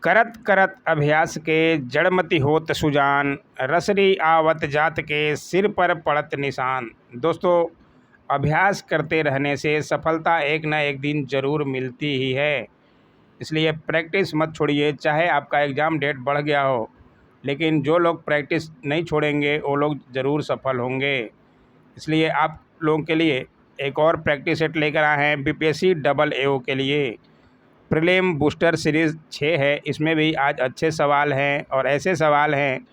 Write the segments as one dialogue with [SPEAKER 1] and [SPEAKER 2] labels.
[SPEAKER 1] करत करत अभ्यास के जड़मति होत सुजान, रसरी आवत जात के सिर पर पड़त निशान। दोस्तों, अभ्यास करते रहने से सफलता एक न एक दिन ज़रूर मिलती ही है। इसलिए प्रैक्टिस मत छोड़िए। चाहे आपका एग्ज़ाम डेट बढ़ गया हो, लेकिन जो लोग प्रैक्टिस नहीं छोड़ेंगे वो लोग ज़रूर सफल होंगे। इसलिए आप लोगों के लिए एक और प्रैक्टिस सेट लेकर आए हैं बीपीएससी डबल एओ के लिए। प्रीलिम बूस्टर सीरीज़ 6 है। इसमें भी आज अच्छे सवाल हैं और ऐसे सवाल हैं,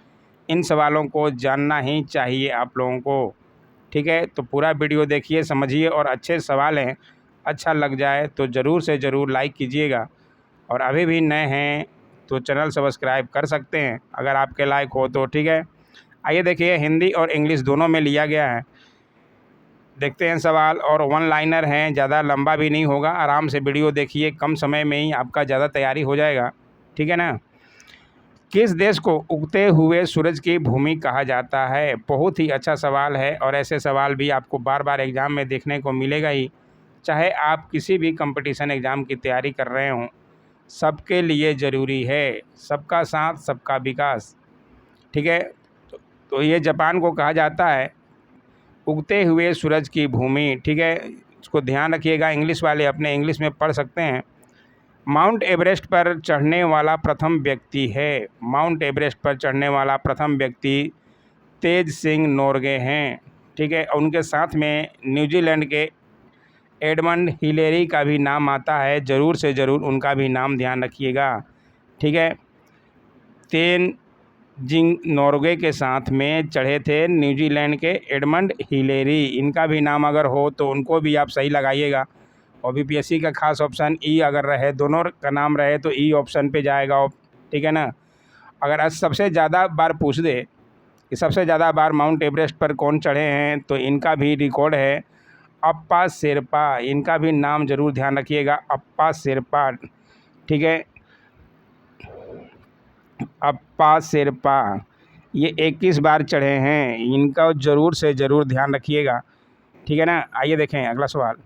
[SPEAKER 1] इन सवालों को जानना ही चाहिए आप लोगों को। ठीक है, तो पूरा वीडियो देखिए, समझिए, और अच्छे सवाल हैं। अच्छा लग जाए तो ज़रूर से ज़रूर लाइक कीजिएगा, और अभी भी नए हैं तो चैनल सब्सक्राइब कर सकते हैं अगर आपके लायक हो तो। ठीक है, आइए देखिए, हिंदी और इंग्लिश दोनों में लिया गया है। देखते हैं सवाल, और वन लाइनर हैं, ज़्यादा लंबा भी नहीं होगा। आराम से वीडियो देखिए, कम समय में ही आपका ज़्यादा तैयारी हो जाएगा। ठीक है ना। किस देश को उगते हुए सूरज की भूमि कहा जाता है? बहुत ही अच्छा सवाल है, और ऐसे सवाल भी आपको बार बार एग्ज़ाम में देखने को मिलेगा ही। चाहे आप किसी भी कंपटीशन एग्ज़ाम की तैयारी कर रहे हों, सबके लिए ज़रूरी है सबका साथ सबका विकास। ठीक है, तो ये जापान को कहा जाता है उगते हुए सूरज की भूमि। ठीक है, इसको ध्यान रखिएगा। इंग्लिश वाले अपने इंग्लिश में पढ़ सकते हैं। माउंट एवरेस्ट पर चढ़ने वाला प्रथम व्यक्ति है। माउंट एवरेस्ट पर चढ़ने वाला प्रथम व्यक्ति तेज सिंह नोरगे हैं। ठीक है, और उनके साथ में न्यूजीलैंड के एडमंड हिलेरी का भी नाम आता है। ज़रूर से ज़रूर उनका भी नाम ध्यान रखिएगा। ठीक है, तेन जिंग नोरगे के साथ में चढ़े थे न्यूजीलैंड के एडमंड हिलेरी। इनका भी नाम अगर हो तो उनको भी आप सही लगाइएगा। और बीपीएससी का खास ऑप्शन ई अगर रहे, दोनों का नाम रहे, तो ई ऑप्शन पे जाएगा। ठीक है ना। अगर आज सबसे ज़्यादा बार पूछ दे कि सबसे ज़्यादा बार माउंट एवरेस्ट पर कौन चढ़े हैं, तो इनका भी रिकॉर्ड है अप्पा शेरपा। इनका भी नाम ज़रूर ध्यान रखिएगा, अप्पा शेरपा। ठीक है, अप्पा शेरपा ये 21 बार चढ़े हैं। इनका ज़रूर से ज़रूर ध्यान रखिएगा। ठीक है ना। आइए देखें अगला सवाल।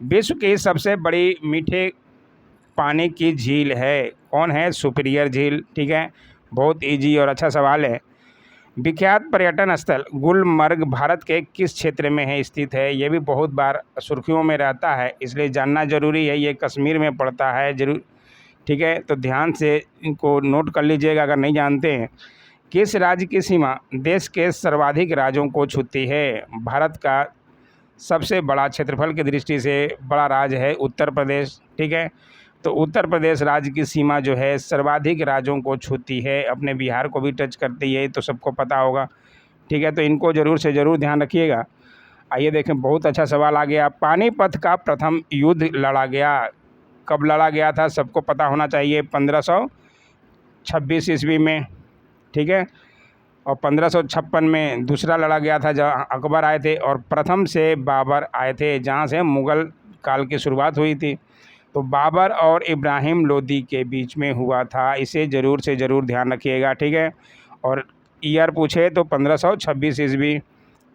[SPEAKER 1] विश्व की सबसे बड़ी मीठे पानी की झील है कौन है? सुपीरियर झील। ठीक है, बहुत इजी और अच्छा सवाल है। विख्यात पर्यटन स्थल गुलमर्ग भारत के किस क्षेत्र में है स्थित है? ये भी बहुत बार सुर्खियों में रहता है, इसलिए जानना ज़रूरी है। ये कश्मीर में पड़ता है ज़रूर। ठीक है, तो ध्यान से इनको नोट कर लीजिएगा अगर नहीं जानते हैं। किस राज्य की सीमा देश के सर्वाधिक राज्यों को छूती है? भारत का सबसे बड़ा क्षेत्रफल की दृष्टि से बड़ा राज्य है उत्तर प्रदेश। ठीक है, तो उत्तर प्रदेश राज्य की सीमा जो है सर्वाधिक राज्यों को छूती है, अपने बिहार को भी टच करती है, तो सबको पता होगा। ठीक है, तो इनको ज़रूर से ज़रूर ध्यान रखिएगा। आइए देखें, बहुत अच्छा सवाल आ गया। पानीपत का प्रथम युद्ध लड़ा गया कब लड़ा गया था? सबको पता होना चाहिए, 1526 ईस्वी में। ठीक है, और 1556 में दूसरा लड़ा गया था जहाँ अकबर आए थे, और प्रथम से बाबर आए थे जहाँ से मुग़ल काल की शुरुआत हुई थी। तो बाबर और इब्राहिम लोदी के बीच में हुआ था। इसे ज़रूर से ज़रूर ध्यान रखिएगा। ठीक है, और ईयर पूछे तो 1526 ईस्वी।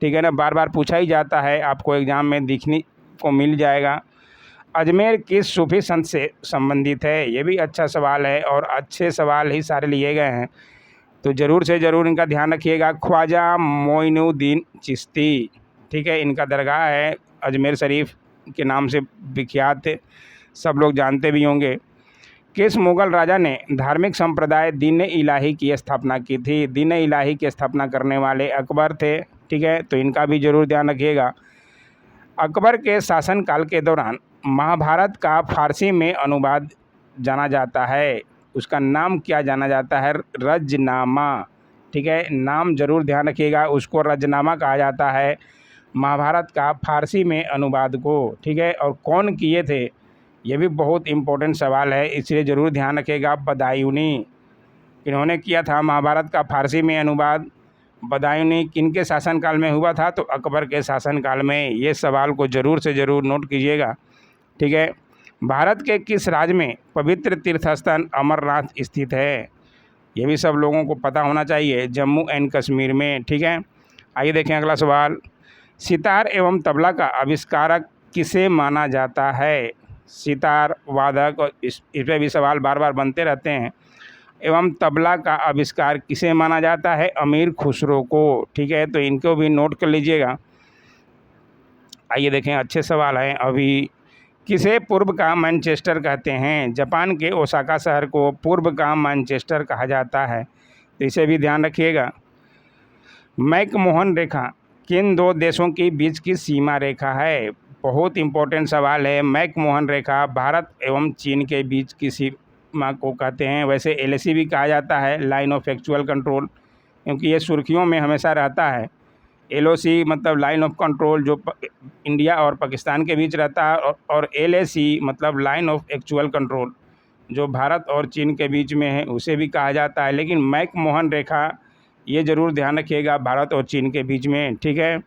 [SPEAKER 1] ठीक है ना, बार बार पूछा ही जाता है, आपको एग्ज़ाम में दिखने को मिल जाएगा। अजमेर किस सूफी संत से संबंधित है? ये भी अच्छा सवाल है, और अच्छे सवाल ही सारे लिए गए हैं, तो ज़रूर से ज़रूर इनका ध्यान रखिएगा। ख्वाजा मोइनुद्दीन चिश्ती। ठीक है, इनका दरगाह है अजमेर शरीफ के नाम से विख्यात है, सब लोग जानते भी होंगे। किस मुग़ल राजा ने धार्मिक संप्रदाय दीन इलाही की स्थापना की थी? दीन इलाही की स्थापना करने वाले अकबर थे। ठीक है, तो इनका भी ज़रूर ध्यान रखिएगा। अकबर के शासनकाल के दौरान महाभारत का फारसी में अनुवाद जाना जाता है, उसका नाम क्या जाना जाता है? रजनामा। ठीक है, नाम ज़रूर ध्यान रखिएगा, उसको रजनामा कहा जाता है, महाभारत का फारसी में अनुवाद को। ठीक है, और कौन किए थे? ये भी बहुत इम्पोर्टेंट सवाल है, इसलिए ज़रूर ध्यान रखिएगा। बदायूनी इन्होंने किया था महाभारत का फारसी में अनुवाद। बदायूनी किनके शासनकाल में हुआ था? तो अकबर के शासनकाल में। ये सवाल को ज़रूर से ज़रूर नोट कीजिएगा। ठीक है, भारत के किस राज्य में पवित्र तीर्थस्थान अमरनाथ स्थित है? ये भी सब लोगों को पता होना चाहिए, जम्मू एंड कश्मीर में। ठीक है, आइए देखें अगला सवाल। सितार एवं तबला का आविष्कारक किसे माना जाता है? सितार वादक, और इस पे भी सवाल बार बार बनते रहते हैं। एवं तबला का आविष्कार किसे माना जाता है? अमीर खुसरो को। ठीक है, तो इनको भी नोट कर लीजिएगा। आइए देखें, अच्छे सवाल हैं। अभी किसे पूर्व का मैनचेस्टर कहते हैं? जापान के ओसाका शहर को पूर्व का मैनचेस्टर कहा जाता है, तो इसे भी ध्यान रखिएगा। मैकमोहन रेखा किन दो देशों के बीच की सीमा रेखा है? बहुत इंपॉर्टेंट सवाल है। मैकमोहन रेखा भारत एवं चीन के बीच की सीमा को कहते हैं। वैसे एलएसी भी कहा जाता है, लाइन ऑफ एक्चुअल कंट्रोल, क्योंकि ये सुर्खियों में हमेशा रहता है। एलओसी मतलब लाइन ऑफ कंट्रोल, जो इंडिया और पाकिस्तान के बीच रहता है, और एलएसी मतलब लाइन ऑफ एक्चुअल कंट्रोल, जो भारत और चीन के बीच में है, उसे भी कहा जाता है। लेकिन मैकमोहन रेखा ये ज़रूर ध्यान रखिएगा, भारत और चीन के बीच में। ठीक है,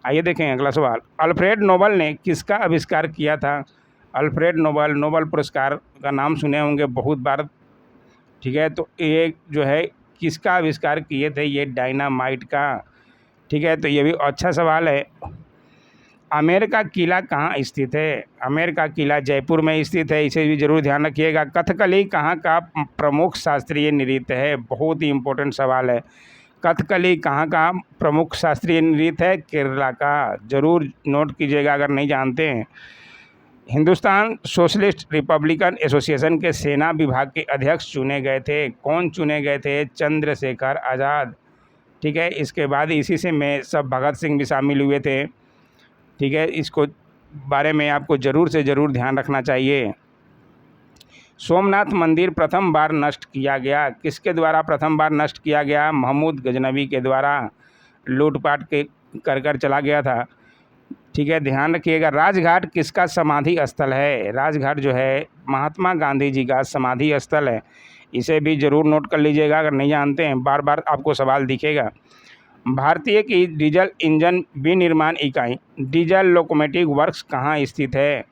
[SPEAKER 1] आइए देखें अगला सवाल। अल्फ्रेड नोबल ने किसका आविष्कार किया था? अल्फ्रेड नोबल, नोबल पुरस्कार का नाम सुने होंगे बहुत बार। ठीक है, तो ये जो है किसका आविष्कार किए थे? ये डायनामाइट का। ठीक है, तो ये भी अच्छा सवाल है। आमेर का किला कहाँ स्थित है? आमेर का किला जयपुर में स्थित है, इसे भी जरूर ध्यान रखिएगा। कथकली कहाँ का प्रमुख शास्त्रीय नृत्य है? बहुत ही इम्पोर्टेंट सवाल है। कथकली कहाँ का प्रमुख शास्त्रीय नृत्य है? केरला का। जरूर नोट कीजिएगा अगर नहीं जानते हैं। हिंदुस्तान सोशलिस्ट रिपब्लिकन एसोसिएशन के सेना विभाग के अध्यक्ष चुने गए थे। कौन चुने गए थे? चंद्रशेखर आज़ाद। ठीक है, इसके बाद इसी से में सब भगत सिंह भी शामिल हुए थे। ठीक है, इसको बारे में आपको ज़रूर से ज़रूर ध्यान रखना चाहिए। सोमनाथ मंदिर प्रथम बार नष्ट किया गया, किसके द्वारा प्रथम बार नष्ट किया गया? महमूद गजनवी के द्वारा। लूटपाट के कर चला गया था। ठीक है, ध्यान रखिएगा। राजघाट किसका समाधि स्थल है? राजघाट जो है महात्मा गांधी जी का समाधि स्थल है, इसे भी ज़रूर नोट कर लीजिएगा अगर नहीं जानते हैं, बार बार आपको सवाल दिखेगा। भारतीय की डीजल इंजन विनिर्माण इकाई डीजल लोकोमोटिव वर्क्स कहाँ स्थित है?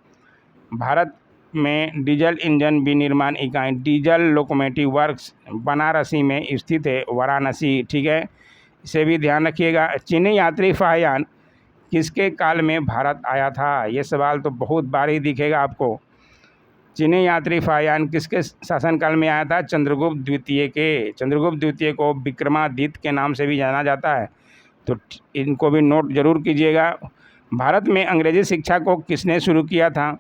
[SPEAKER 1] भारत में डीजल इंजन विनिर्माण इकाई डीजल लोकोमोटिव वर्क्स बनारसी में स्थित है, वाराणसी। ठीक है, इसे भी ध्यान रखिएगा। चीनी यात्री फाहयान किसके काल में भारत आया था? ये सवाल तो बहुत बार ही दिखेगा आपको। चीनी यात्री फाहयान किसके शासनकाल में आया था? चंद्रगुप्त द्वितीय के। चंद्रगुप्त द्वितीय को विक्रमादित्य के नाम से भी जाना जाता है, तो इनको भी नोट जरूर कीजिएगा। भारत में अंग्रेजी शिक्षा को किसने शुरू किया था?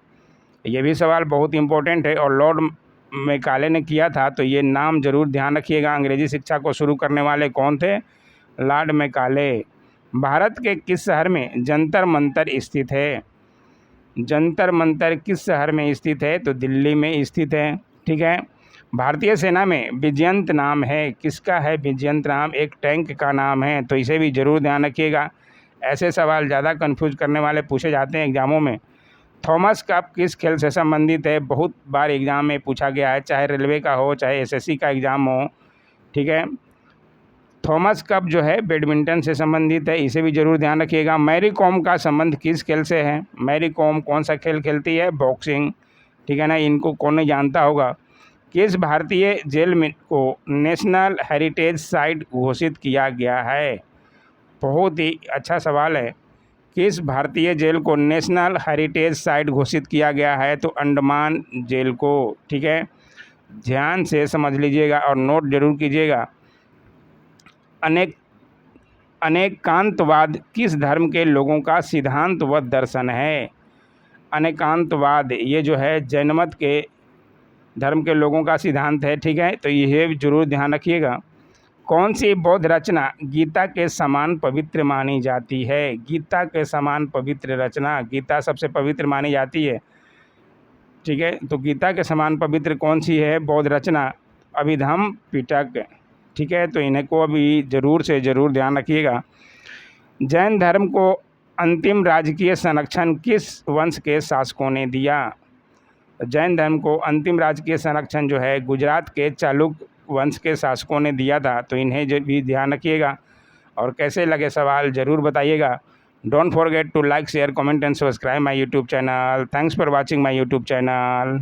[SPEAKER 1] ये भी सवाल बहुत इंपॉर्टेंट है, और लॉर्ड मैकाले ने किया था, तो ये नाम जरूर ध्यान रखिएगा। अंग्रेजी शिक्षा को शुरू करने वाले कौन थे? Lord Macaulay. भारत के किस शहर में जंतर मंतर स्थित है? जंतर मंतर किस शहर में स्थित है? तो दिल्ली में स्थित है। ठीक है, भारतीय सेना में विजयंत नाम है, किसका है विजयंत नाम? एक टैंक का नाम है, तो इसे भी जरूर ध्यान रखिएगा। ऐसे सवाल ज़्यादा कंफ्यूज करने वाले पूछे जाते हैं एग्जामों में। थॉमस कप किस खेल से संबंधित है? बहुत बार एग्जाम में पूछा गया है, चाहे रेलवे का हो चाहे एसएससी का एग्ज़ाम हो। ठीक है, थॉमस कप जो है बैडमिंटन से संबंधित है, इसे भी जरूर ध्यान रखिएगा। मैरी कॉम का संबंध किस खेल से है? मैरी कॉम कौन सा खेल खेलती है? बॉक्सिंग। ठीक है ना, इनको कौन नहीं जानता होगा। किस भारतीय जेल में को नेशनल हेरिटेज साइट घोषित किया गया है? बहुत ही अच्छा सवाल है। किस भारतीय जेल को नेशनल हेरिटेज साइट घोषित किया गया है? तो अंडमान जेल को। ठीक है, ध्यान से समझ लीजिएगा और नोट जरूर कीजिएगा। अनेकांतवाद किस धर्म के लोगों का सिद्धांत व दर्शन है? अनेकांतवाद ये जो है जैन मत के धर्म के लोगों का सिद्धांत है। ठीक है, तो यह जरूर ध्यान रखिएगा। कौन सी बौद्ध रचना गीता के समान पवित्र मानी जाती है? गीता के समान पवित्र रचना, गीता सबसे पवित्र मानी जाती है। ठीक है, तो गीता के समान पवित्र कौन सी है बौद्ध रचना? अभिधम्म पिटक। ठीक है, तो इन्हें को अभी ज़रूर से ज़रूर ध्यान रखिएगा। जैन धर्म को अंतिम राजकीय संरक्षण किस वंश के शासकों ने दिया? जैन धर्म को अंतिम राजकीय संरक्षण जो है गुजरात के चालुक्य वंश के शासकों ने दिया था, तो इन्हें भी ध्यान रखिएगा। और कैसे लगे सवाल ज़रूर बताइएगा। Don't forget to like share comment and subscribe my YouTube channel. Thanks for watching my YouTube channel.